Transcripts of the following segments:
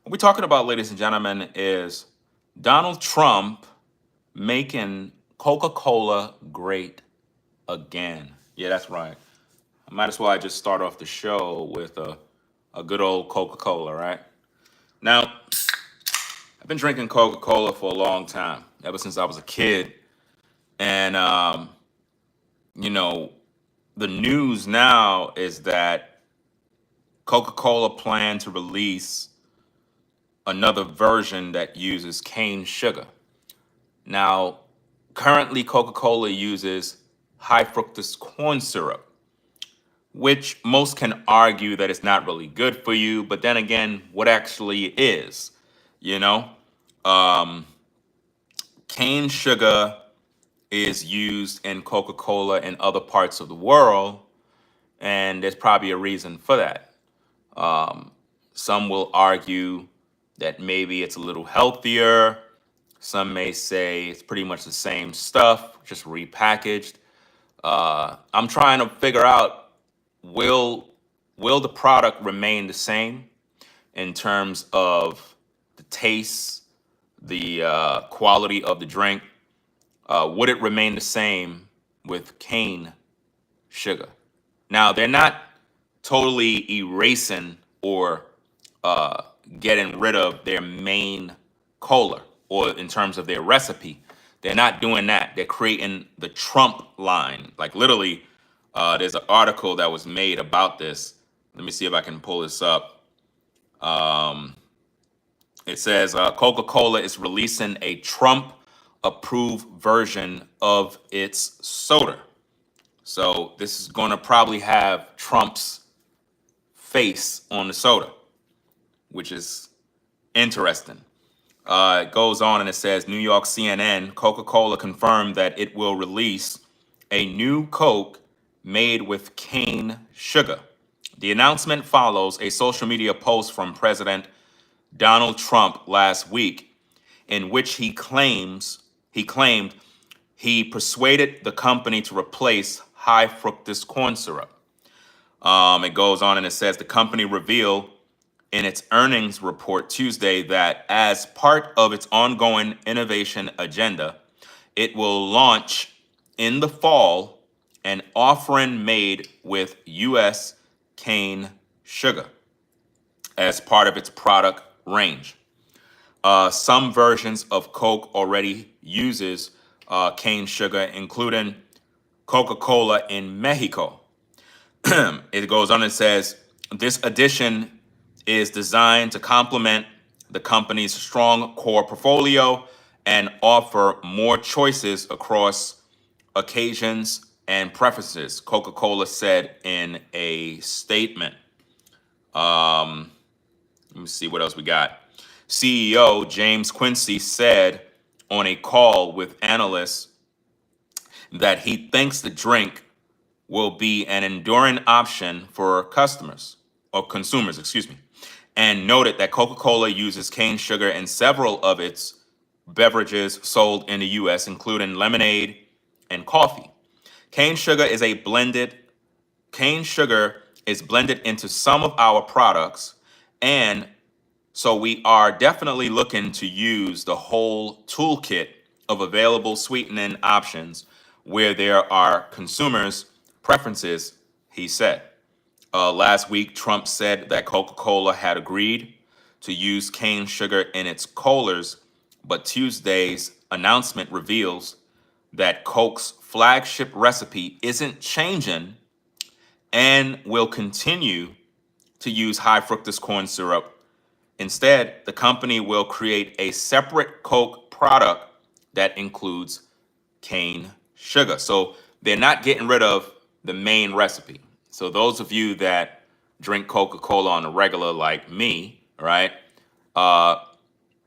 What we're talking about, ladies and gentlemen, is Donald Trump making Coca-Cola great again. Yeah, that's right. I might as well I just start off the show with a good old Coca-Cola, right? Now, I've been drinking Coca-Cola for a long time, ever since I was a kid. And, you know, the news now is that Coca-Cola planned to release another version that uses cane sugar. Now, currently, Coca-Cola uses high fructose corn syrup, which most can argue that it's not really good for you. But then again, what actually is, you know? Um, Cane sugar is used in Coca-Cola in other parts of the world, and there's probably a reason for that. Um, some will argue that maybe it's a little healthier. Some may say it's pretty much the same stuff, just repackaged. I'm trying to figure out, will will the product remain the same in terms of the taste, the quality of the drink? Would it remain the same with cane sugar? Now, they're not totally erasing or uh, getting rid of their main cola or in terms of their recipe. They're not doing that. They're creating the Trump line. Like literally, there's an article that was made about this. Let me see if I can pull this up. Um, it says Coca-Cola is releasing a Trump-approved version of its soda. So this is going to probably have Trump's face on the soda, which is interesting. It goes on and it says New York CNN, Coca-Cola confirmed that it will release a new Coke made with cane sugar. The announcement follows a social media post from President Donald Trump last week in which he claimed he persuaded the company to replace high fructose corn syrup. It goes on and it says the company revealed in its earnings report Tuesday that as part of its ongoing innovation agenda, it will launch in the fall an offering made with U.S. cane sugar as part of its product range. Some versions of Coke already uses cane sugar, including Coca-Cola in Mexico. It goes on and says this addition is designed to complement the company's strong core portfolio and offer more choices across occasions and preferences, Coca-Cola said in a statement. Um, Let me see what else we got. CEO James Quincy said on a call with analysts that he thinks the drink will be an enduring option for customers or consumers, excuse me, and noted that Coca-Cola uses cane sugar in several of its beverages sold in the US, including lemonade and coffee. Cane sugar is a blended cane sugar is blended into some of our products, and so we are definitely looking to use the whole toolkit of available sweetening options where there are consumers' preferences, he said. Last week, Trump said that Coca-Cola had agreed to use cane sugar in its colas, but Tuesday's announcement reveals that Coke's flagship recipe isn't changing and will continue to use high fructose corn syrup. Instead, the company will create a separate Coke product that includes cane sugar. So they're not getting rid of the main recipe. So those of you that drink Coca-Cola on a regular like me, right, uh,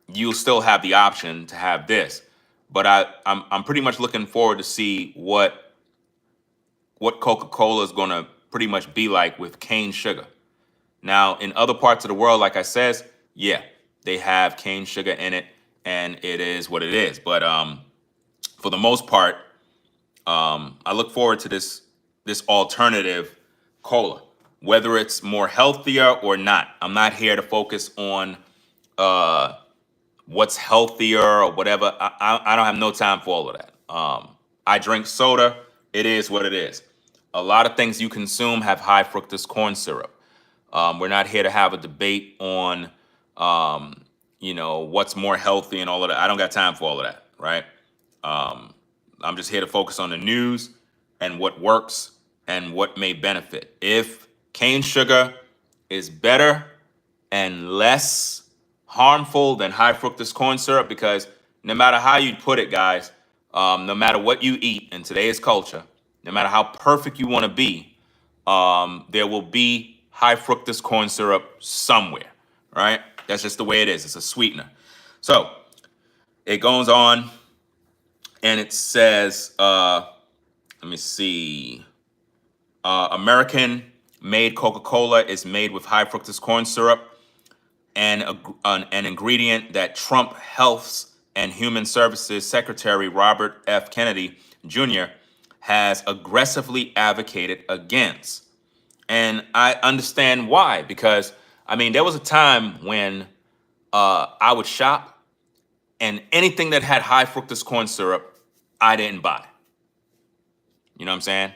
you'll still have the option to have this. But I'm pretty much looking forward to see what Coca-Cola is going to pretty much be like with cane sugar. Now, in other parts of the world, like I says, yeah, they have cane sugar in it, and it is what it is. But for the most part, I look forward to this alternative cola, whether it's more healthier or not. I'm not here to focus on what's healthier or whatever. I don't have no time for all of that. I drink soda. It is what it is. A lot of things you consume have high fructose corn syrup. We're not here to have a debate on, what's more healthy and all of that. I don't got time for all of that, right? I'm just here to focus on the news and what works and what may benefit. If cane sugar is better and less harmful than high fructose corn syrup, because no matter how you put it, guys, no matter what you eat in today's culture, no matter how perfect you want to be, there will be high fructose corn syrup somewhere, right? That's just the way it is. It's a sweetener. So it goes on and it says, let me see, American made Coca-Cola is made with high fructose corn syrup, and an ingredient that Trump Health and Human Services Secretary Robert F. Kennedy Jr. has aggressively advocated against. And I understand why, because I mean, there was a time when I would shop and anything that had high fructose corn syrup, I didn't buy. You know what I'm saying?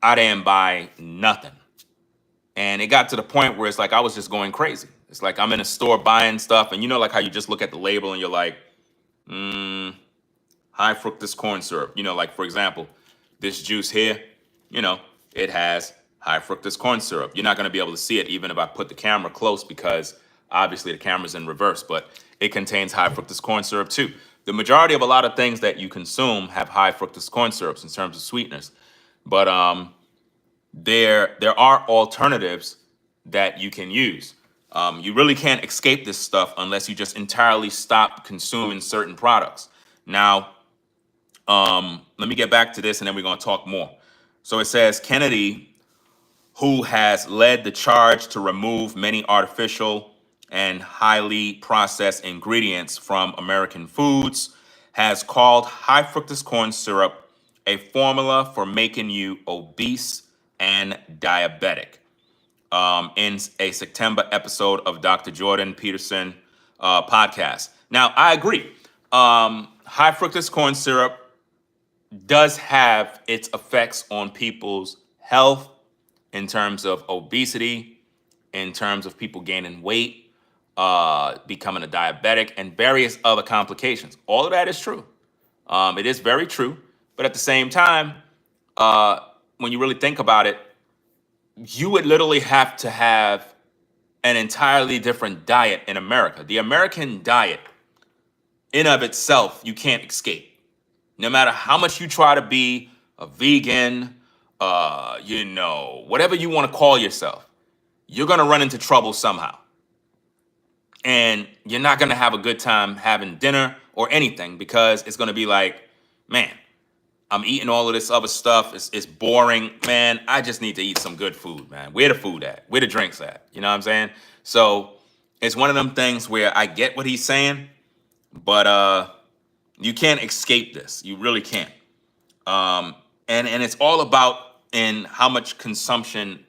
I didn't buy nothing. And it got to the point where it's like I was just going crazy. It's like I'm in a store buying stuff, and like how you just look at the label and you're like, high fructose corn syrup. Like for example, this juice here, it has high fructose corn syrup. You're not going to be able to see it even if I put the camera close, because obviously the camera's in reverse, but it contains high fructose corn syrup too. The majority of a lot of things that you consume have high fructose corn syrups in terms of sweetness. But there are alternatives that you can use. You really can't escape this stuff unless you just entirely stop consuming certain products. Now, let me get back to this and then we're going to talk more. So it says Kennedy, who has led the charge to remove many artificial and highly processed ingredients from American foods, has called high fructose corn syrup a formula for making you obese and diabetic, in a September episode of Dr. Jordan Peterson podcast. Now, I agree. High fructose corn syrup does have its effects on people's health in terms of obesity, in terms of people gaining weight, becoming a diabetic, and various other complications. All of that is true. It is very true. But at the same time, when you really think about it, you would literally have to have an entirely different diet in America. The American diet, in of itself, you can't escape. No matter how much you try to be a vegan, whatever you want to call yourself, you're going to run into trouble somehow. And you're not going to have a good time having dinner or anything, because it's going to be like, man, I'm eating all of this other stuff. It's boring, man. I just need to eat some good food, man. Where the food at? Where the drinks at? You know what I'm saying? So it's one of them things where I get what he's saying, but you can't escape this. You really can't. And it's all about in how much consumption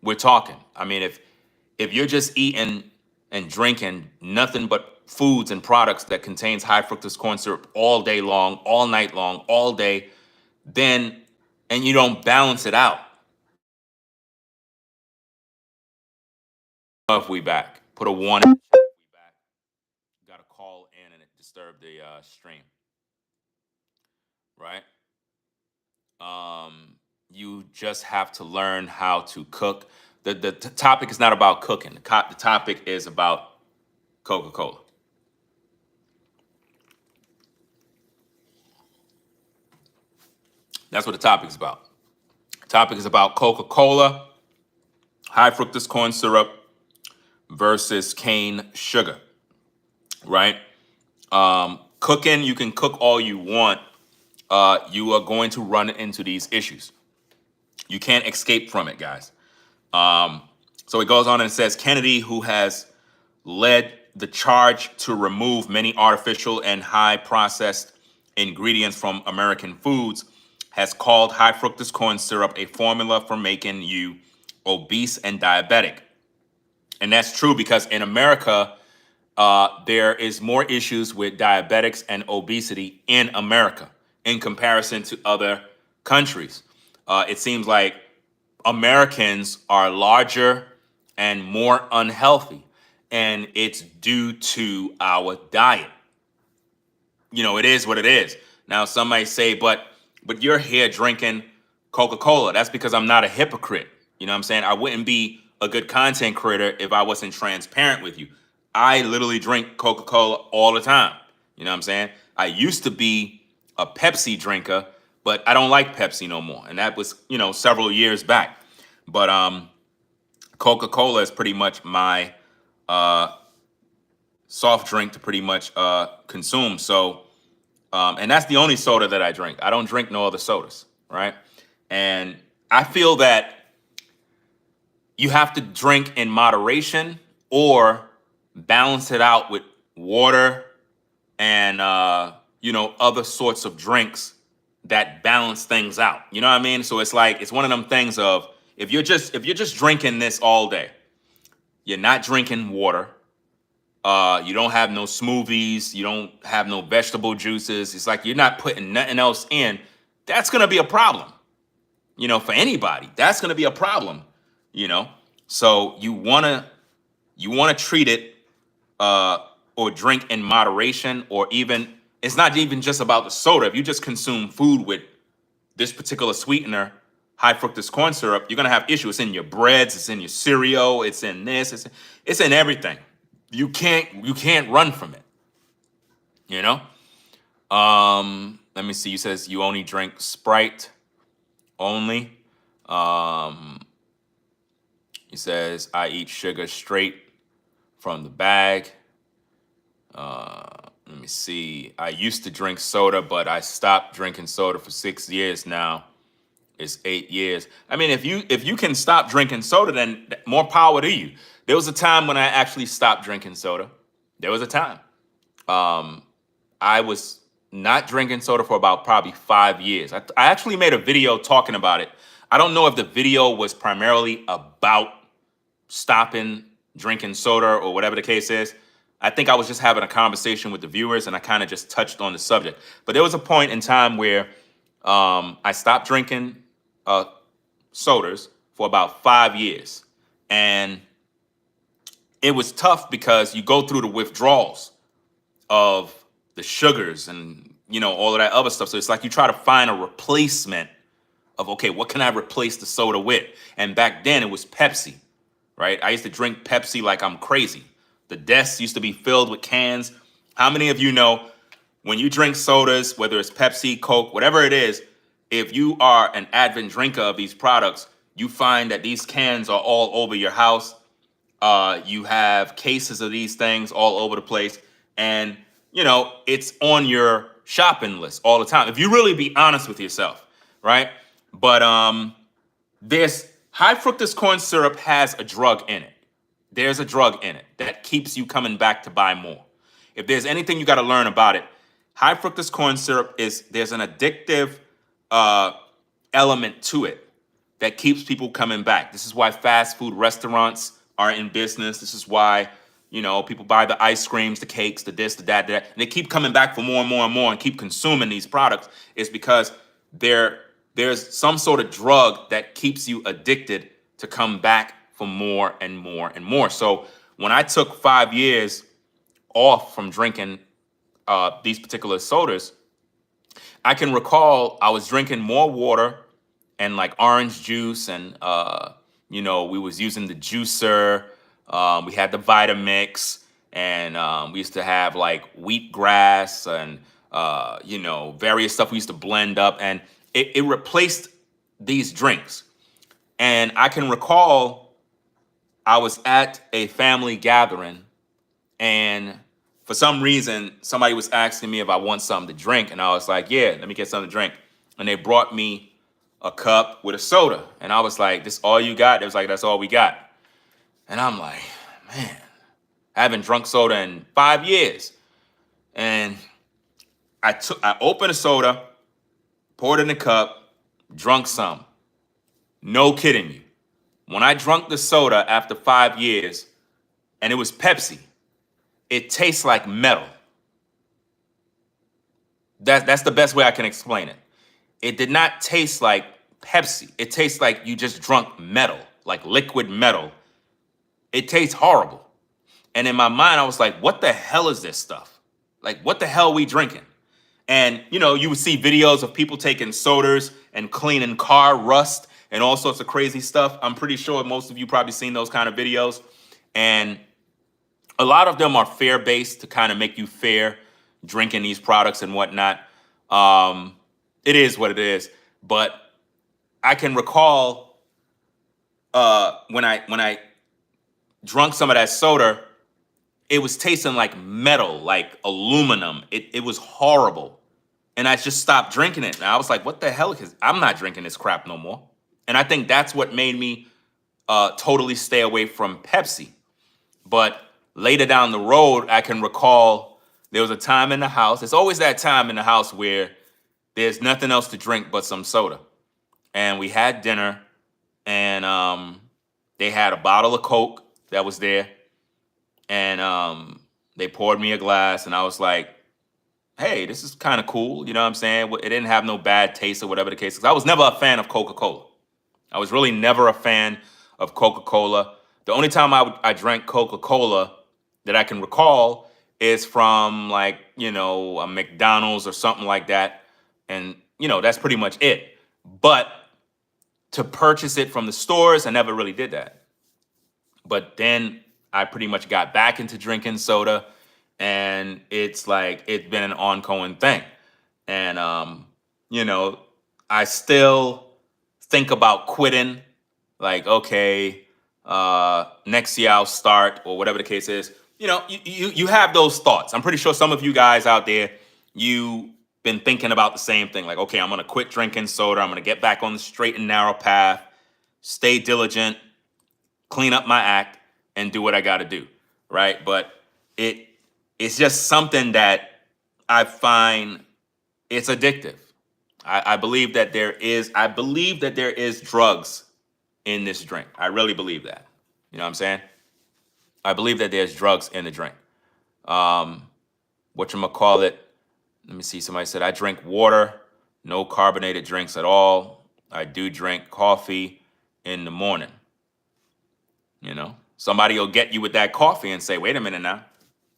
we're talking. I mean, if you're just eating and drinking nothing but foods and products that contains high fructose corn syrup all day long, all night long, all day, then, and you don't balance it out. If we back, put a warning. We back. Got a call in and it disturbed the stream, right? You just have to learn how to cook. The topic is not about cooking. The topic is about Coca-Cola. That's what the topic is about. The topic is about Coca-Cola, high fructose corn syrup versus cane sugar, right? Cooking, you can cook all you want. You are going to run into these issues. You can't escape from it, guys. So it goes on and it says, Kennedy, who has led the charge to remove many artificial and high processed ingredients from American foods, has called high fructose corn syrup a formula for making you obese and diabetic. And that's true because in America, there is more issues with diabetics and obesity in America in comparison to other countries. It seems like Americans are larger and more unhealthy, and it's due to our diet. It is what it is. Now, some might say, but you're here drinking Coca-Cola. That's because I'm not a hypocrite. You know what I'm saying? I wouldn't be a good content creator if I wasn't transparent with you. I literally drink Coca-Cola all the time. You know what I'm saying? I used to be a Pepsi drinker, but I don't like Pepsi no more. And that was, several years back. But Coca-Cola is pretty much my soft drink to pretty much consume. So, and that's the only soda that I drink. I don't drink no other sodas, right? And I feel that you have to drink in moderation or balance it out with water and other sorts of drinks that balance things out. You know what I mean? So it's like it's one of them things of if you're just drinking this all day, you're not drinking water. You don't have no smoothies. You don't have no vegetable juices. It's like you're not putting nothing else in. That's gonna be a problem. For anybody, that's gonna be a problem. So you wanna treat it or drink in moderation, or even it's not even just about the soda. If you just consume food with this particular sweetener, high fructose corn syrup, you're gonna have issues. It's in your breads, it's in your cereal, it's in this, it's in everything. You can't run from it. Let me see. You says you only drink Sprite only. He says I eat sugar straight from the bag. Let me see. I used to drink soda, but I stopped drinking soda for 6 years now. It's 8 years. I mean, if you can stop drinking soda, then more power to you. There was a time when I actually stopped drinking soda. There was a time. I was not drinking soda for about probably 5 years. I actually made a video talking about it. I don't know if the video was primarily about stopping drinking soda or whatever the case is. I think I was just having a conversation with the viewers and I kind of just touched on the subject. But there was a point in time where I stopped drinking sodas for about 5 years. And it was tough because you go through the withdrawals of the sugars and, all of that other stuff. So it's like you try to find a replacement of, okay, what can I replace the soda with? And back then it was Pepsi, right? I used to drink Pepsi like I'm crazy. The desks used to be filled with cans. How many of you know when you drink sodas, whether it's Pepsi, Coke, whatever it is, if you are an avid drinker of these products, you find that these cans are all over your house. You have cases of these things all over the place. And, it's on your shopping list all the time. If you really be honest with yourself, right? But there's high fructose corn syrup has a drug in it. There's a drug in it that keeps you coming back to buy more. If there's anything you got to learn about it, high fructose corn syrup there's an addictive element to it that keeps people coming back. This is why fast food restaurants are in business. This is why, people buy the ice creams, the cakes, the this, the that, and they keep coming back for more and more and more and keep consuming these products. It's because there's some sort of drug that keeps you addicted to come back for more and more and more. So when I took 5 years off from drinking these particular sodas, I can recall I was drinking more water and like orange juice, and we was using the juicer. We had the Vitamix, and we used to have like wheatgrass and various stuff we used to blend up, and it replaced these drinks. And I can recall I was at a family gathering, and for some reason, somebody was asking me if I want something to drink, and I was like, yeah, let me get something to drink. And they brought me a cup with a soda, and I was like, this all you got? They was like, that's all we got. And I'm like, man, I haven't drunk soda in 5 years. And I opened a soda, poured it in a cup, drunk some. No kidding you. When I drank the soda after 5 years, and it was Pepsi, it tastes like metal. That's the best way I can explain it. It did not taste like Pepsi. It tastes like you just drunk metal, like liquid metal. It tastes horrible. And in my mind, I was like, what the hell is this stuff? Like, what the hell are we drinking? And, you know, you would see videos of people taking sodas and cleaning car rust and all sorts of crazy stuff. I'm pretty sure most of you probably seen those kind of videos. And a lot of them are fear-based to kind of make you fear drinking these products and whatnot. It is what it is. But I can recall when I drunk some of that soda, it was tasting like metal, like aluminum. It was horrible. And I just stopped drinking it. And I was like, what the hell? Because I'm not drinking this crap no more. And I think that's what made me totally stay away from Pepsi. But later down the road, I can recall there was a time in the house. It's always that time in the house where there's nothing else to drink but some soda. And we had dinner, and they had a bottle of Coke that was there. And they poured me a glass, and I was like, hey, this is kind of cool. You know what I'm saying? It didn't have no bad taste or whatever the case is. I was never a fan of Coca-Cola. I was really never a fan of Coca-Cola. The only time I drank Coca-Cola that I can recall is from, like, you know, a McDonald's or something like that. And, you know, that's pretty much it. But to purchase it from the stores, I never really did that. But then I pretty much got back into drinking soda, and it's like it's been an ongoing thing. And you know, I still think about quitting. Like, okay, next year I'll start, or whatever the case is. You know, you have those thoughts. I'm pretty sure some of you guys out there, you been thinking about the same thing. Like, okay, I'm gonna quit drinking soda. I'm gonna get back on the straight and narrow path, stay diligent, clean up my act, and do what I got to do, right? But it's just something that I find it's addictive. I believe that there is drugs in this drink. I really believe that. You know what I'm saying? I believe that there's drugs in the drink. Whatchamacallit, let me see, somebody said, I drink water, no carbonated drinks at all. I do drink coffee in the morning. You know, somebody will get you with that coffee and say, wait a minute now,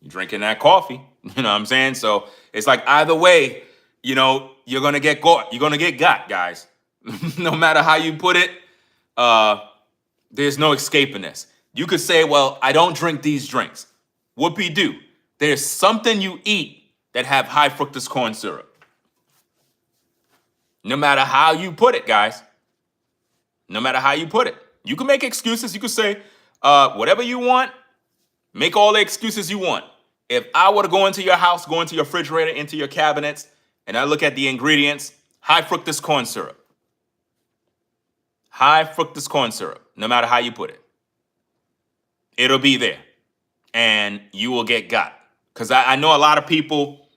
you're drinking that coffee. You know what I'm saying? So it's like either way, you know, you're going to get caught. You're going to get got, guys. No matter how you put it, there's no escaping this. You could say, well, I don't drink these drinks. Whoopie do. There's something you eat that have high fructose corn syrup. No matter how you put it, guys. No matter how you put it. You can make excuses. You can say, whatever you want, make all the excuses you want. If I were to go into your house, go into your refrigerator, into your cabinets, and I look at the ingredients, high fructose corn syrup. High fructose corn syrup, no matter how you put it. It'll be there. And you will get got. Because I know a lot of people,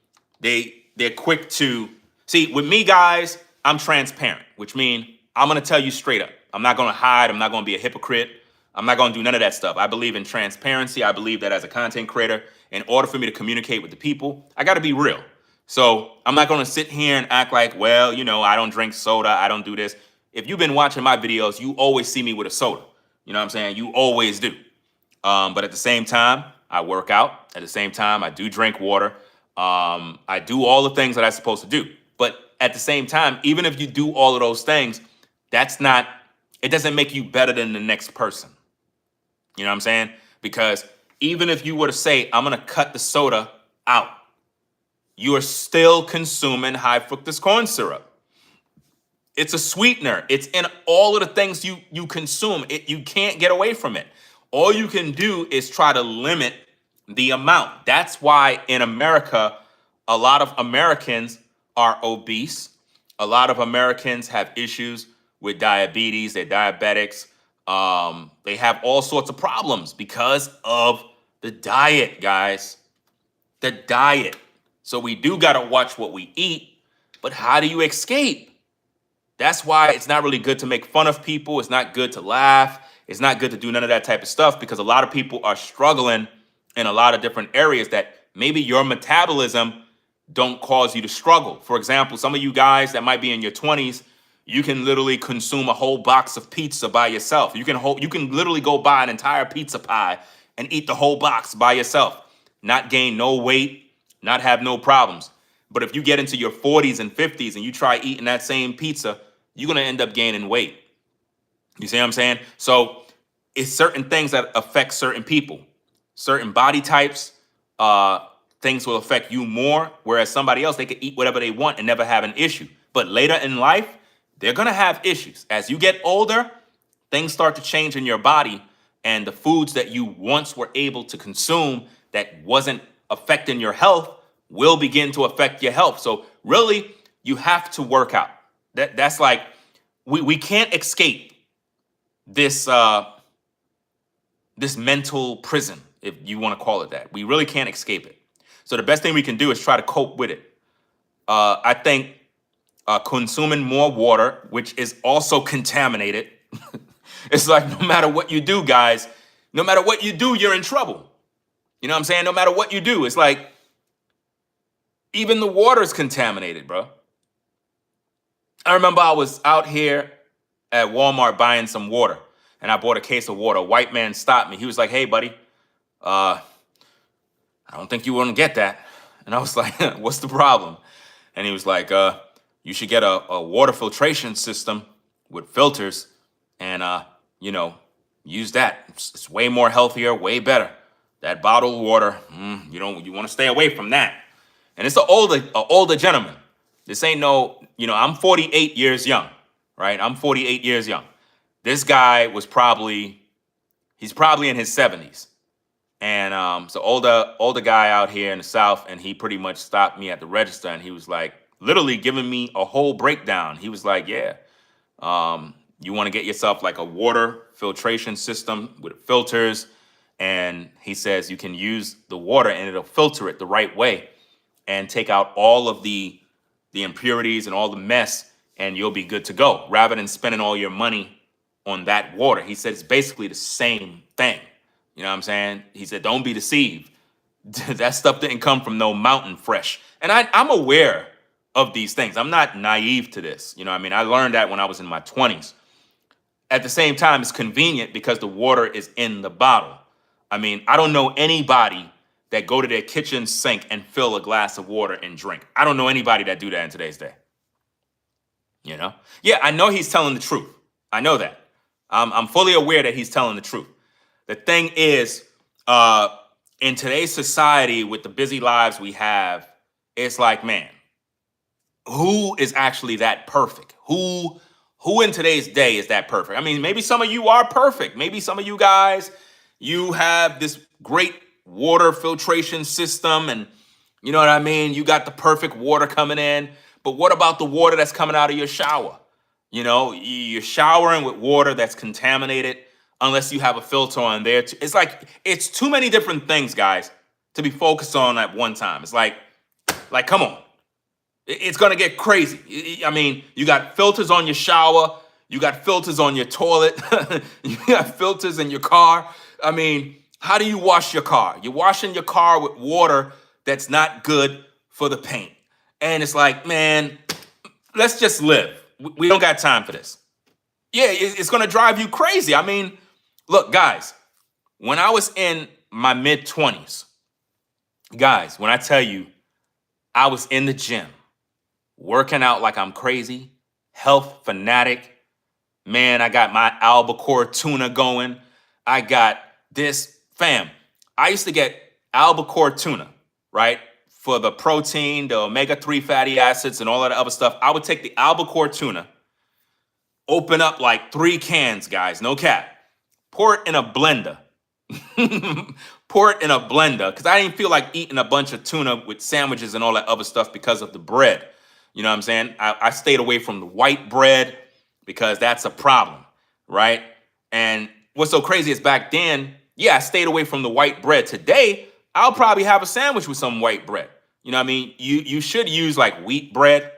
they're quick to... See, with me, guys, I'm transparent, which means I'm going to tell you straight up. I'm not going to hide. I'm not going to be a hypocrite. I'm not going to do none of that stuff. I believe in transparency. I believe that as a content creator, in order for me to communicate with the people, I got to be real. So I'm not going to sit here and act like, well, you know, I don't drink soda. I don't do this. If you've been watching my videos, you always see me with a soda. You know what I'm saying? You always do. But at the same time, I work out. At the same time, I do drink water. I do all the things that I'm supposed to do. But at the same time, even if you do all of those things, it doesn't make you better than the next person. You know what I'm saying? Because even if you were to say, I'm going to cut the soda out, you are still consuming high fructose corn syrup. It's a sweetener. It's in all of the things you consume. You can't get away from it. All you can do is try to limit the amount. That's why in America, a lot of Americans are obese. A lot of Americans have issues with diabetes. They're diabetics. They have all sorts of problems because of the diet, guys. The diet. So we do got to watch what we eat, but how do you escape? That's why it's not really good to make fun of people. It's not good to laugh. It's not good to do none of that type of stuff because a lot of people are struggling in a lot of different areas that maybe your metabolism don't cause you to struggle. For example, some of you guys that might be in your 20s, you can literally consume a whole box of pizza by yourself. You can literally go buy an entire pizza pie and eat the whole box by yourself, not gain no weight, not have no problems. But if you get into your 40s and 50s and you try eating that same pizza, you're going to end up gaining weight. You see what I'm saying? So it's certain things that affect certain people, certain body types. Things will affect you more, whereas somebody else, they could eat whatever they want and never have an issue. But later in life, they're going to have issues. As you get older, things start to change in your body, and the foods that you once were able to consume that wasn't affecting your health will begin to affect your health. So really, you have to work out. That's like, we can't escape this this mental prison, if you want to call it that. We really can't escape it. So the best thing we can do is try to cope with it. I think consuming more water, which is also contaminated. It's like no matter what you do, guys, no matter what you do, you're in trouble. You know what I'm saying? No matter what you do, it's like even the water is contaminated, bro. I remember I was out here at Walmart buying some water, and I bought a case of water. A white man stopped me. He was like, "Hey, buddy, I don't think you want to get that." And I was like, "What's the problem?" And he was like, "You should get a water filtration system with filters, and you know, use that. It's way more healthier, way better. That bottled water, you want to stay away from that." And it's an older gentleman. This ain't no, I'm 48 years young, right? I'm 48 years young. This guy he's probably in his 70s. And so older guy out here in the South, and he pretty much stopped me at the register, and he was like, literally giving me a whole breakdown. He was like, "Yeah, you want to get yourself like a water filtration system with filters." And he says you can use the water and it'll filter it the right way and take out all of the impurities and all the mess, and you'll be good to go, rather than spending all your money on that water. He said it's basically the same thing. You know what I'm saying? He said, don't be deceived. That stuff didn't come from no mountain fresh. And I'm aware of these things. I'm not naive to this. You know what I mean? I learned that when I was in my 20s. At the same time, it's convenient because the water is in the bottle. I mean, I don't know anybody that go to their kitchen sink and fill a glass of water and drink. I don't know anybody that do that in today's day. You know? Yeah, I know he's telling the truth. I know that. I'm fully aware that he's telling the truth. The thing is, in today's society, with the busy lives we have, it's like, man, who is actually that perfect? Who in today's day is that perfect? I mean, maybe some of you are perfect. Maybe some of you guys, you have this great water filtration system, and you know what I mean? You got the perfect water coming in. But what about the water that's coming out of your shower? You know, you're showering with water that's contaminated unless you have a filter on there. It's like, it's too many different things, guys, to be focused on at one time. It's like, come on. It's going to get crazy. I mean, you got filters on your shower. You got filters on your toilet. You got filters in your car. I mean, how do you wash your car? You're washing your car with water that's not good for the paint. And it's like, man, let's just live. We don't got time for this. Yeah, it's going to drive you crazy. I mean, look, guys, when I was in my mid-20s, guys, when I tell you I was in the gym, working out like I'm crazy, health fanatic, man, I got my albacore tuna going. I got this, fam. I used to get albacore tuna, right? For the protein, the omega-3 fatty acids, and all of the other stuff. I would take the albacore tuna, open up like 3 cans, guys, no cap. Pour it in a blender. Pour it in a blender, because I didn't feel like eating a bunch of tuna with sandwiches and all that other stuff because of the bread. You know what I'm saying? I stayed away from the white bread because that's a problem, right? And what's so crazy is back then, yeah, I stayed away from the white bread. Today, I'll probably have a sandwich with some white bread. You know what I mean? You should use like wheat bread,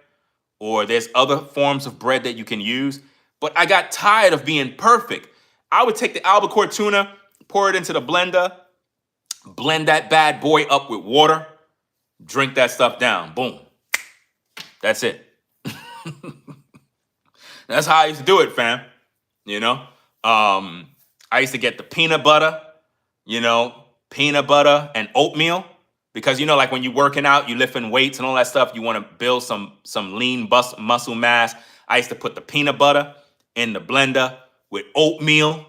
or there's other forms of bread that you can use. But I got tired of being perfect. I would take the albacore tuna, pour it into the blender, Blend that bad boy up with water. Drink that stuff down. Boom. That's it. That's how I used to do it, fam. You know, I used to get the peanut butter, peanut butter and oatmeal, because like when you're working out, you lifting weights and all that stuff, you want to build some lean muscle mass. I used to put the peanut butter in the blender with oatmeal,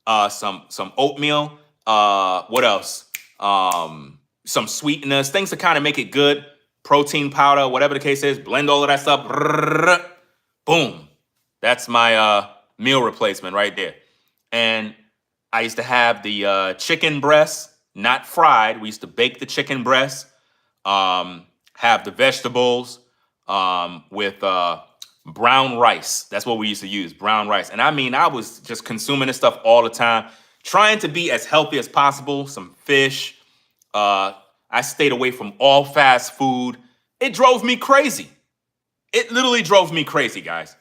some oatmeal. What else? Some sweeteners, things to kind of make it good. Protein powder, whatever the case is. Blend all of that stuff. Boom. That's my meal replacement right there. And I used to have the chicken breast, not fried. We used to bake the chicken breast, have the vegetables with brown rice. That's what we used to use, brown rice. And I mean, I was just consuming this stuff all the time, trying to be as healthy as possible, some fish. I stayed away from all fast food. It drove me crazy. It literally drove me crazy, guys.